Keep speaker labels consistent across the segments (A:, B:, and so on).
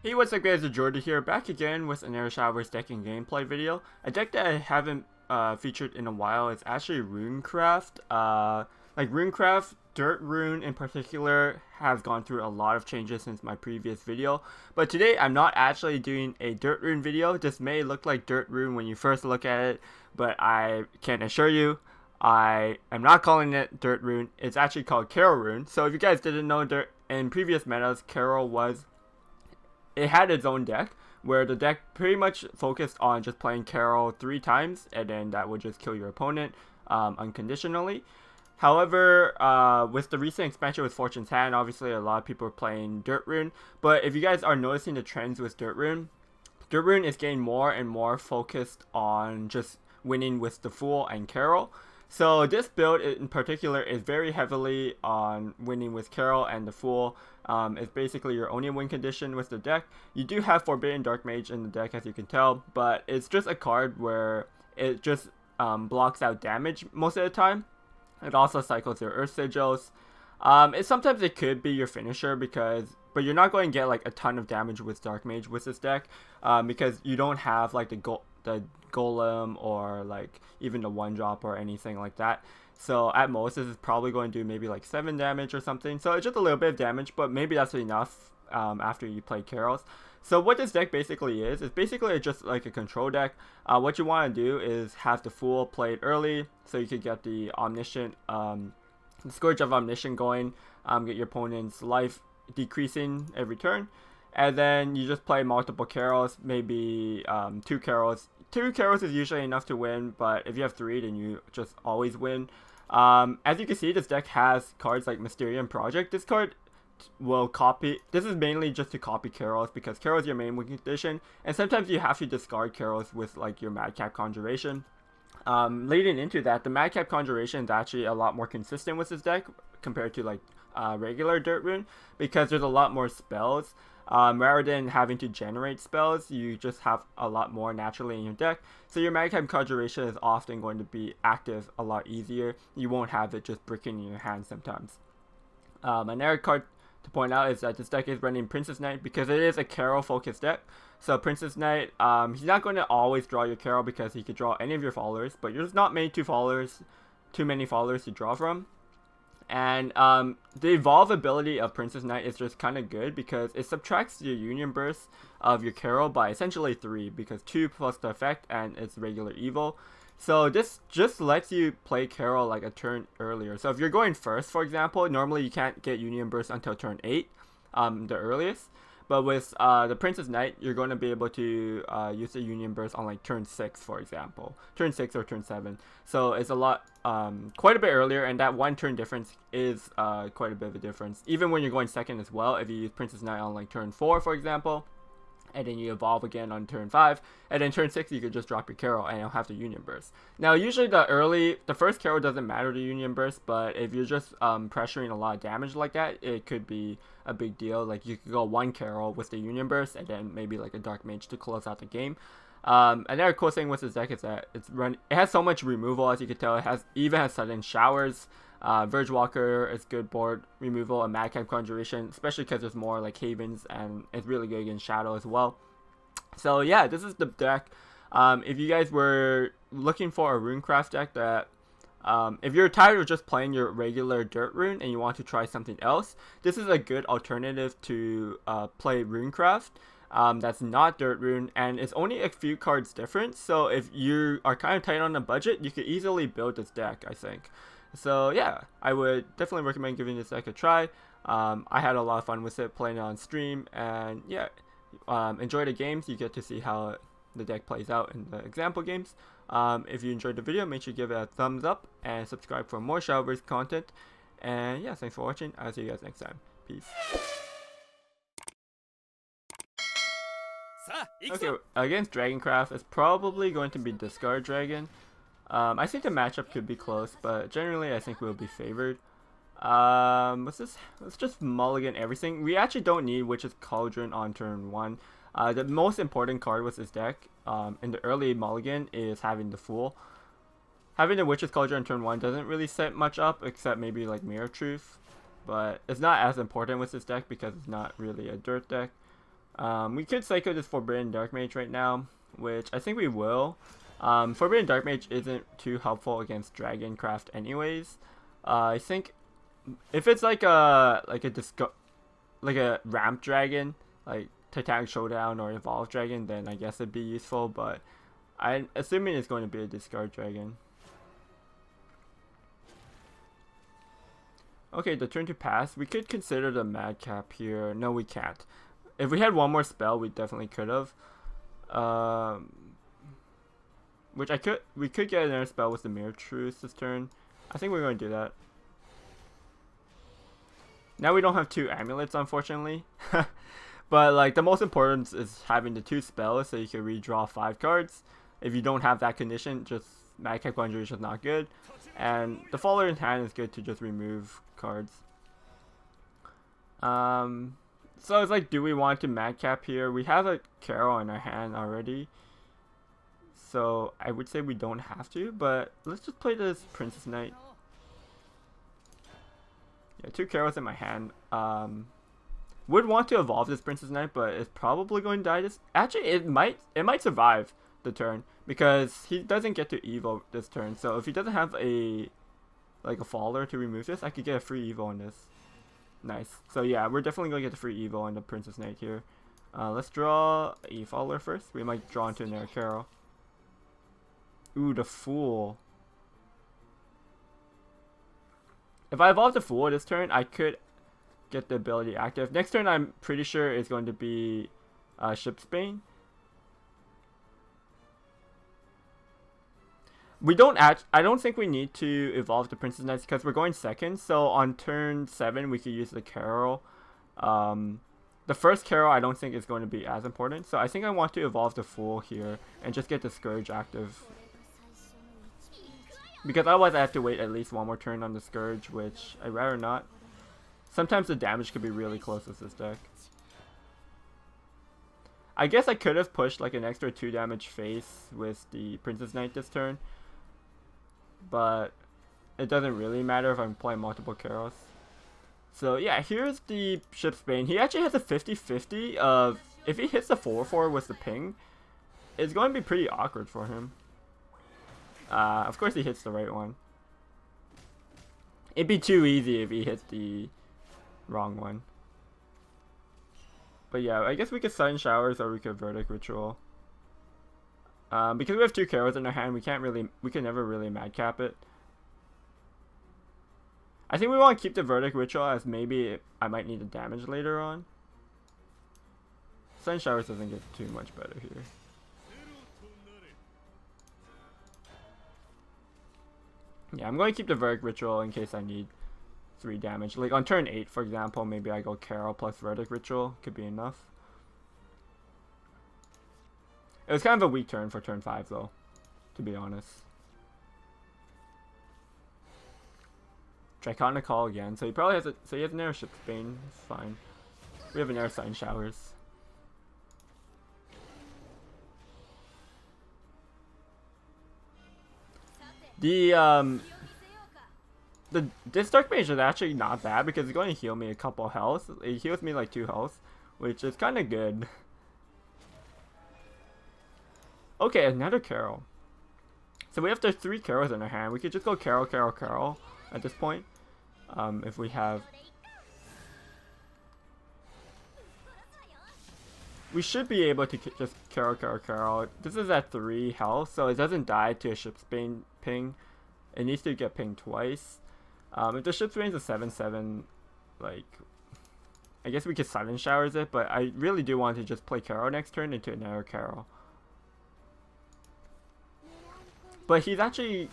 A: Hey, what's up guys, TheJordude here, back again with another Shadowverse deck and gameplay video. A deck that I haven't featured in a while is actually Runecraft. Runecraft, Dirt Rune in particular, has gone through a lot of changes since my previous video. But today I'm not actually doing a Dirt Rune video. This may look like Dirt Rune when you first look at it, but I can assure you, I am not calling it Dirt Rune. It's actually called Karyl Rune. So if you guys didn't know, in previous metas, it had its own deck where the deck pretty much focused on just playing Karyl 3 times, and then that would just kill your opponent unconditionally. However, with the recent expansion with Fortune's Hand, obviously a lot of people are playing Dirt Rune. But if you guys are noticing the trends with Dirt Rune is getting more and more focused on just winning with the Fool and Karyl. So this build in particular is very heavily on winning with Karyl and the Fool. It's basically your only win condition with the deck. You do have Forbidden Dark Mage in the deck, as you can tell, but it's just a card where it just blocks out damage most of the time. It also cycles your Earth Sigils. Sometimes it could be your finisher but you're not going to get like a ton of damage with Dark Mage with this deck, because you don't have like the Golem or like even the 1-drop or anything like that. So at most this is probably going to do maybe like 7 damage or something. So it's just a little bit of damage, but maybe that's enough after you play Karyls. So what this deck basically is basically just like a control deck. What you want to do is have the Fool played early so you could get the Omniscient, the Scourge of Omniscient going, get your opponent's life decreasing every turn. And then you just play multiple Karyls, maybe 2 Karyls. 2 Karyls is usually enough to win, but if you have 3, then you just always win. As you can see, this deck has cards like Mysterium Project. This card will copy. This is mainly just to copy Karyls because Karyl is your main win condition, and sometimes you have to discard Karyls with like your Madcap Conjuration. Leading into that, the Madcap Conjuration is actually a lot more consistent with this deck compared to like regular Dirt Rune, because there's a lot more spells. Rather than having to generate spells, you just have a lot more naturally in your deck. So your Madcap Conjuration is often going to be active a lot easier. You won't have it just bricking in your hand sometimes. Another card to point out is that this deck is running Princess Knight because it is a Karyl focused deck. So Princess Knight, he's not going to always draw your Karyl because he could draw any of your followers, but there's not too many followers to draw from. And the evolve ability of Princess Knight is just kind of good because it subtracts your Union Burst of your Karyl by essentially 3, because 2 plus the effect and it's regular evil. So this just lets you play Karyl like a turn earlier. So if you're going first, for example, normally you can't get Union Burst until turn 8, the earliest. But with the Princess Knight, you're going to be able to use the Union Burst on like turn 6, for example. Turn 6 or turn 7. So it's a lot, quite a bit earlier, and that 1 turn difference is quite a bit of a difference. Even when you're going second as well, if you use Princess Knight on like turn 4, for example, and then you evolve again on turn 5, and then turn 6 you could just drop your Karyl and you'll have the Union Burst. Now usually the first Karyl doesn't matter to Union Burst, but if you're just pressuring a lot of damage like that, it could be a big deal. Like you could go 1 Karyl with the Union Burst and then maybe like a Dark Mage to close out the game. Another cool thing with this deck is that it has so much removal, as you can tell. It even has Sudden Showers. Verge Walker is good board removal, and Madcap Conjuration, especially because there's more like Havens, and it's really good against Shadow as well. So yeah, this is the deck. If you guys were looking for a Runecraft deck that, if you're tired of just playing your regular Dirt Rune and you want to try something else, this is a good alternative to play Runecraft. That's not Dirt Rune, and it's only a few cards different. So if you are kind of tight on the budget, you could easily build this deck, I think. So yeah, I would definitely recommend giving this deck a try. I had a lot of fun with it, playing it on stream, and yeah, enjoy the games. You get to see how the deck plays out in the example games. If you enjoyed the video, make sure you give it a thumbs up and subscribe for more Shadowverse content. And yeah, thanks for watching. I'll see you guys next time. Peace. Okay, against Dragoncraft, it's probably going to be Discard Dragon. I think the matchup could be close, but generally I think we'll be favored. Let's just mulligan everything. We actually don't need Witch's Cauldron on turn 1. The most important card with this deck in the early mulligan is having the Fool. Having the Witch's Cauldron on turn 1 doesn't really set much up, except maybe like Mirror Truth. But it's not as important with this deck because it's not really a dirt deck. We could Psycho this Forbidden Dark Mage right now, which I think we will. Forbidden Dark Mage isn't too helpful against Dragoncraft anyways. I think if it's like a ramp dragon, like Titanic Showdown or Evolved Dragon, then I guess it'd be useful, but I'm assuming it's going to be a discard dragon. Okay, the turn to pass. We could consider the Madcap here. No, we can't. If we had one more spell, we definitely could have. We could get another spell with the Mirror Truce this turn. I think we're going to do that. Now we don't have 2 amulets, unfortunately. But like the most important is having the 2 spells so you can redraw 5 cards. If you don't have that condition, just Madcap Conjurer is just not good. And the Faller in hand is good to just remove cards. So it's like, do we want to Madcap here? We have a Karyl in our hand already. So I would say we don't have to, but let's just play this Princess Knight. Yeah, 2 Karyls in my hand. Would want to evolve this Princess Knight, but it's probably going to die this. Actually, it might survive the turn because he doesn't get to evo this turn. So if he doesn't have a faller to remove this, I could get a free evo on this. Nice. So yeah, we're definitely going to get the free evo on the Princess Knight here. Let's draw a faller first. We might draw into another Karyl. Ooh, the Fool. If I evolve the Fool this turn, I could get the ability active. Next turn, I'm pretty sure is going to be Shipsbane. I don't think we need to evolve the Princess Knights because we're going second. So on turn 7, we could use the Karyl. The first Karyl I don't think is going to be as important. So I think I want to evolve the Fool here and just get the Scourge active. Because otherwise I have to wait at least one more turn on the Scourge, which I'd rather not. Sometimes the damage could be really close with this deck. I guess I could have pushed like an extra 2 damage face with the Princess Knight this turn. But it doesn't really matter if I'm playing multiple Karyls. So yeah, here's the Shipsbane. He actually has a 50-50 of if he hits the 4/4 with the ping, it's going to be pretty awkward for him. Of course he hits the right one. It'd be too easy if he hit the wrong one. But yeah, I guess we could Sudden Showers or we could Verdict Ritual. Because we have 2 Karyls in our hand, we can never really Madcap it. I think we want to keep the Verdict Ritual as maybe I might need the damage later on. Sudden Showers doesn't get too much better here. Yeah, I'm going to keep the Verdict Ritual in case I need 3 damage. Like on turn 8, for example, maybe I go Karyl plus Verdict Ritual. Could be enough. It was kind of a weak turn for turn 5 though, to be honest. Draconic Call again, so he probably has he has an Air Shipsbane. It's fine. We have an Air Sudden Showers. This Dark Mage is actually not bad because it's going to heal me a couple health. It heals me like 2 health, which is kind of good. Okay, another Karyl. So we have the 3 Karyls in our hand. We could just go Karyl, Karyl, Karyl at this point. If we have... We should be able to just Karyl, Karyl, Karyl. This is at 3 health, so it doesn't die to a Shipsbane ping. It needs to get pinged twice. If the Shipsbane is a 7/7, like... I guess we could Sudden Showers it, but I really do want to just play Karyl next turn into another Karyl. But he's actually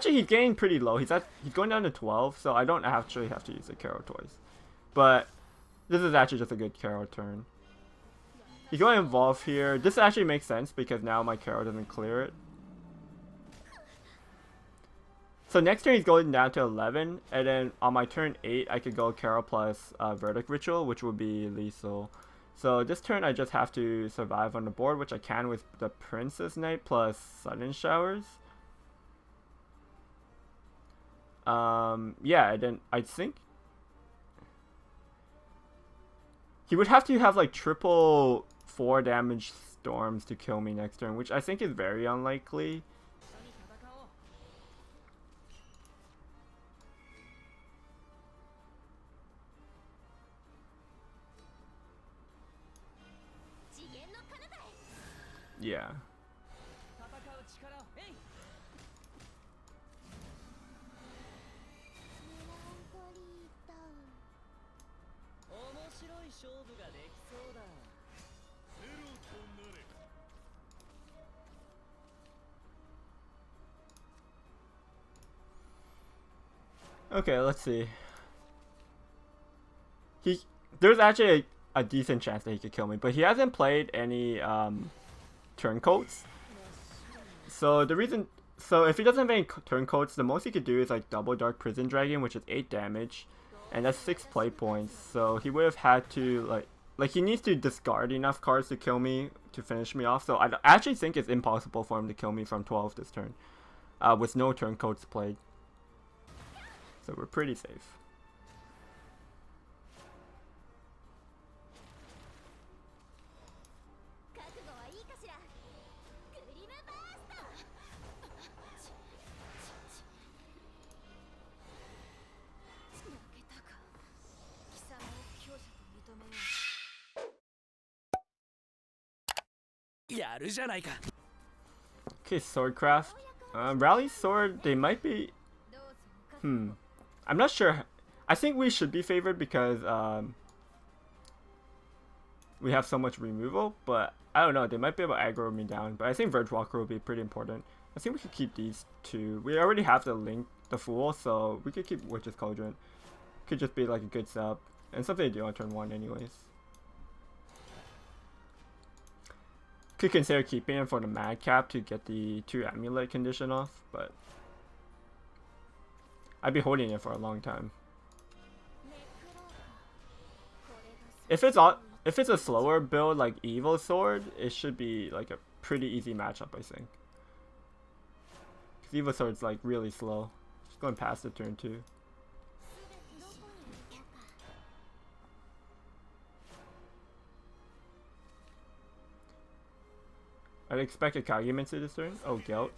A: he's getting pretty low. He's going down to 12, so I don't actually have to use the Karyl twice. But this is actually just a good Karyl turn. He's going to evolve here. This actually makes sense because now my Karyl doesn't clear it. So next turn he's going down to 11, and then on my turn 8 I could go Karyl plus Verdict Ritual, which would be lethal. So this turn I just have to survive on the board, which I can with the Princess Knight plus Sudden Showers. Yeah, and then I think He would have to have like triple 4 damage storms to kill me next turn, which I think is very unlikely. Yeah. Okay, let's see. There's actually a decent chance that he could kill me, but he hasn't played any turncoats. So if he doesn't have any turncoats, the most he could do is like double Dark Prison Dragon, which is 8 damage, and that's 6 play points. So he would have had to like he needs to discard enough cards to kill me to finish me off. So I actually think it's impossible for him to kill me from 12 this turn, with no turncoats played. So we're pretty safe. Okay, Swordcraft. Rally Sword, they might be... I'm not sure. I think we should be favored because we have so much removal, but I don't know. They might be able to aggro me down, but I think Verge Walker will be pretty important. I think we could keep these two. We already have the Fool, so we could keep Witch's Cauldron. Could just be like a good sub, and something to do on turn 1 anyways. Could consider keeping it for the Madcap to get the 2 amulet condition off, but I'd be holding it for a long time. If it's a slower build like Evil Sword, it should be like a pretty easy matchup, I think. Because Evil Sword's like really slow. Just going past the turn 2. I'd expect a Kagemitsu this turn. Oh, Gelt.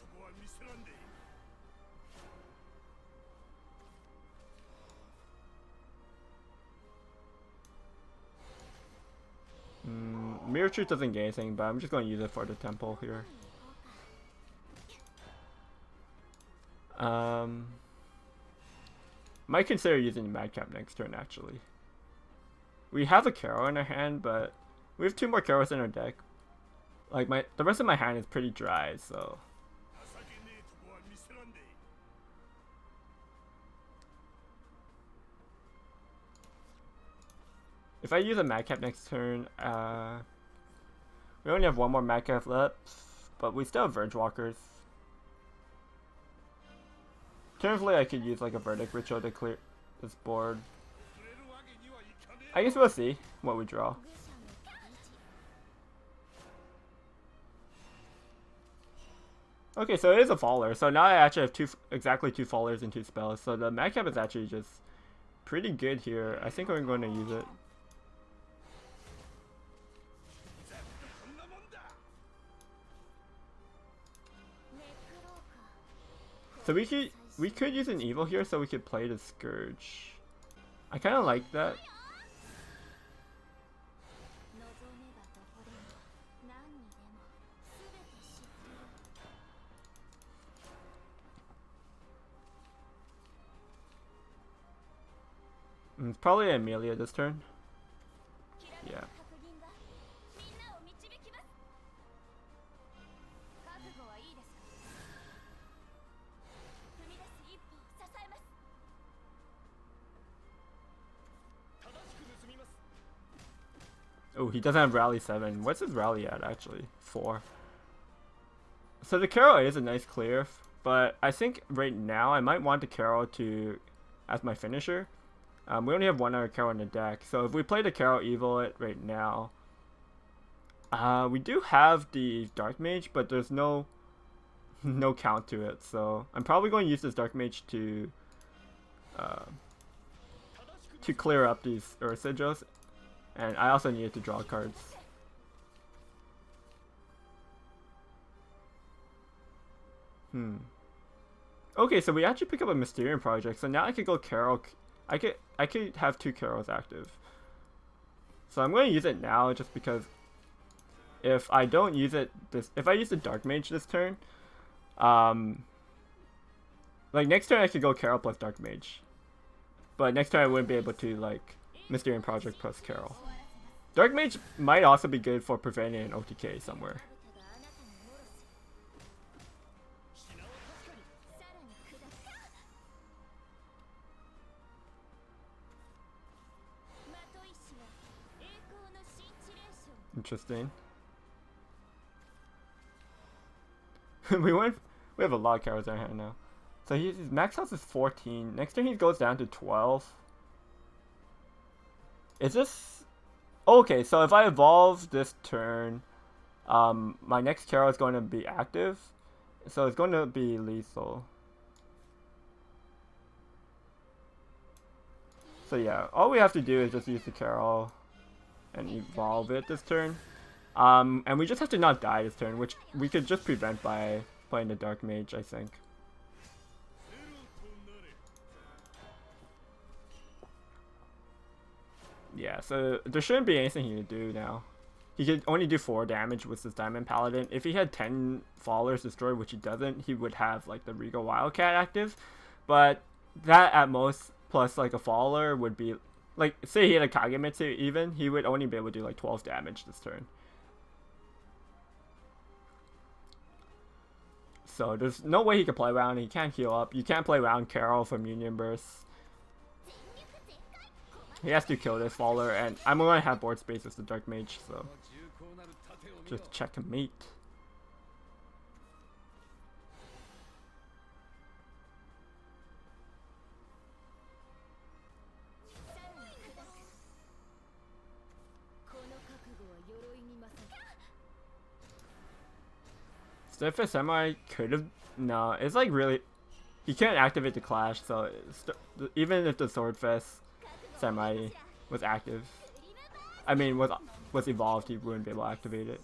A: Mirror Truth doesn't get anything, but I'm just going to use it for the temple here. Might consider using the Madcap next turn, actually. We have a Karyl in our hand, but we have 2 more Karyls in our deck. Like the rest of my hand is pretty dry, so if I use a Madcap next turn, we only have 1 more Madcap left, but we still have Verge Walkers. Alternatively, I could use like a Verdict Ritual to clear this board. I guess we'll see what we draw. Okay, so it is a faller. So now I actually have exactly two fallers and 2 spells. So the Madcap is actually just pretty good here. I think I'm going to use it. So we could use an Evil here, so we could play the Scourge. I kind of like that. It's probably Amelia this turn. Yeah. Oh, he doesn't have Rally 7. What's his Rally at, actually? 4. So the Karyl is a nice clear, but I think right now I might want the Karyl to as my finisher. We only have 1 other Karyl in the deck, so if we play the Karyl Evil it right now, we do have the Dark Mage, but there's no count to it, so I'm probably going to use this Dark Mage to clear up these Earth Sigils. And I also needed to draw cards. Okay, so we actually pick up a Mysterium project, so now I could go Karyl. I could have 2 Karyls active. So I'm going to use it now just because if I don't use it if I use the Dark Mage this turn, like next turn I could go Karyl plus Dark Mage. But next turn I wouldn't be able to like Mysterium project plus Karyl. Dark Mage might also be good for preventing an OTK somewhere. Interesting. we have a lot of Karyls in our hand now. So his max health is 14. Next turn he goes down to 12. Is this... Okay, so if I evolve this turn, my next Karyl is going to be active. So it's going to be lethal. So yeah, all we have to do is just use the Karyl and evolve it this turn. And we just have to not die this turn, which we could just prevent by playing the Dark Mage, I think. Yeah, so there shouldn't be anything he can do now. He could only do 4 damage with his Diamond Paladin. If he had 10 followers destroyed, which he doesn't, he would have like the Regal Wildcat active. But that at most, plus like a follower, would be... Like, say he had a Kagemitsu even, he would only be able to do like 12 damage this turn. So there's no way he can play around. He can't heal up. You can't play around Karyl from Union Burst. He has to kill this follower, and I'm going to have board space as the Dark Mage, so just checkmate. Steadfast Samurai could have... No, it's like really... He can't activate the Clash, so even if the Swordfest Samurai was active, I mean was evolved, he wouldn't be able to activate it.